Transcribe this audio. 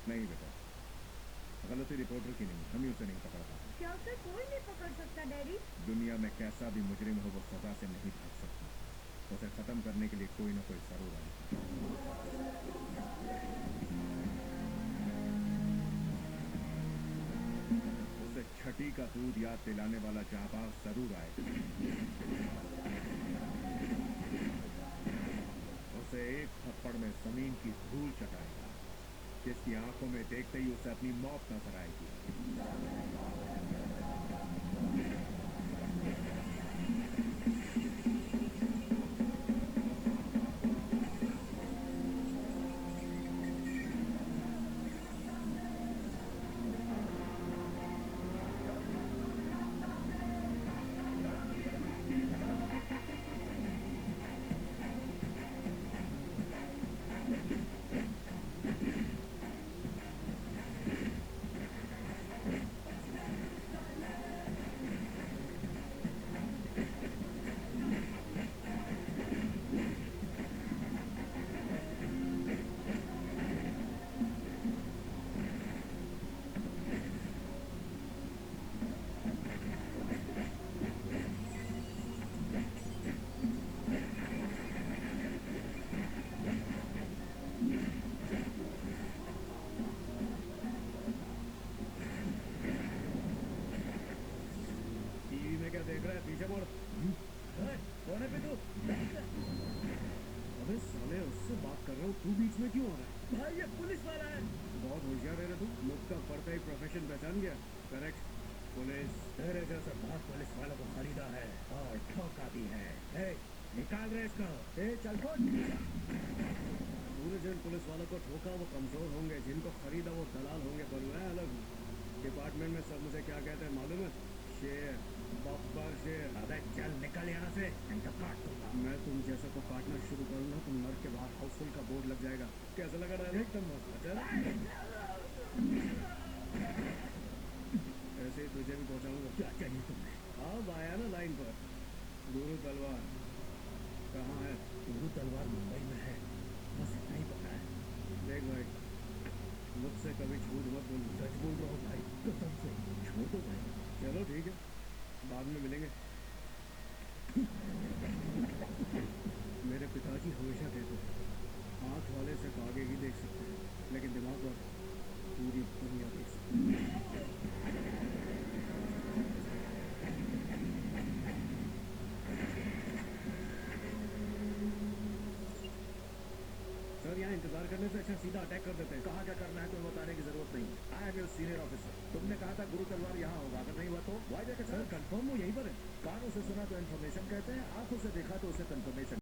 नहीं बेटा, गलती रिपोर्टर की नहीं, हम ही उसे नहीं पकड़ पाते। क्या उसे कोई नहीं पकड़ सकता डैडी? दुनिया में कैसा भी मुजरिम हो वो सजा से नहीं भाग सकता। उसे खत्म करने के लिए कोई ना कोई जरूर आएगा। उसे छठी का दूध याद दिलाने वाला जाबाज जरूर आएगा। उसे एक थप्पड़ में जमीन की धूल चटाएगा, जिसकी आंखों में देखते ही उसे अपनी मौत नजर आएगी। टीवी में क्या देख रहा है? पीछे मुड़। कौन है पे तू? अबे साले, उससे बात कर रहा हूँ, तू बीच में क्यों आ रहा है? भाई ये पुलिस वाला है। बहुत होशियार है रे तू। मुक्का पड़ता ही प्रोफेशन पहचान गया। Correct, police. तेरे जैसे बहुत पुलिस वालों को खरीदा है और ठोका भी है। निकाल रहे इसको। चल कौन? तूने जिन पुलिस वालों को ठोका वो कमजोर होंगे, जिनको खरीदा वो दलाल होंगे, पर मैं अलग हूँ। डिपार्टमेंट में सब मुझे क्या कहते हैं मालूम है? शेर, बब्बर शेर। अबे चल निकल यहाँ से, नहीं तो काट दूंगा। मैं तुम जैसा को काटना शुरू करूंगा तो नर्क के बाहर हाउसफुल का बोर्ड लग जाएगा। कैसा लगा रहा है? एकदम मस्त। चल, ऐसे ही तुझे भी पहुंचाऊंगा। क्या चाहिए तुम्हें? अब आया ना लाइन पर। गुरु तलवार कहाँ है? गुरु तलवार मुंबई में है, बस इतना ही पता है। देख भाई, मुझसे कभी झूठ मत बोलना। सच बोल रहा हूँ भाई, कसम से। छोड़ दो भाई। चलो ठीक है, बाद में मिलेंगे। मेरे पिताजी हमेशा कहते थे, आंख वाले सिर्फ आगे ही देख सकते हैं, लेकिन दिमाग वाले पूरी दुनिया देख सकते हैं। सर, यहाँ इंतजार करने से अच्छा सीधा अटैक कर देते हैं। कहाँ क्या करना है तुम्हें बताने की जरूरत नहीं। I am your senior officer. तुमने कहा था गुरु तलवार यहाँ होगा, अगर नहीं हुआ तो वाई जाकर सर, कंफर्म वो यहीं पर है। कानों से सुना तो इन्फॉर्मेशन कहते हैं, आंखों से देखा तो उसे कंफर्मेशन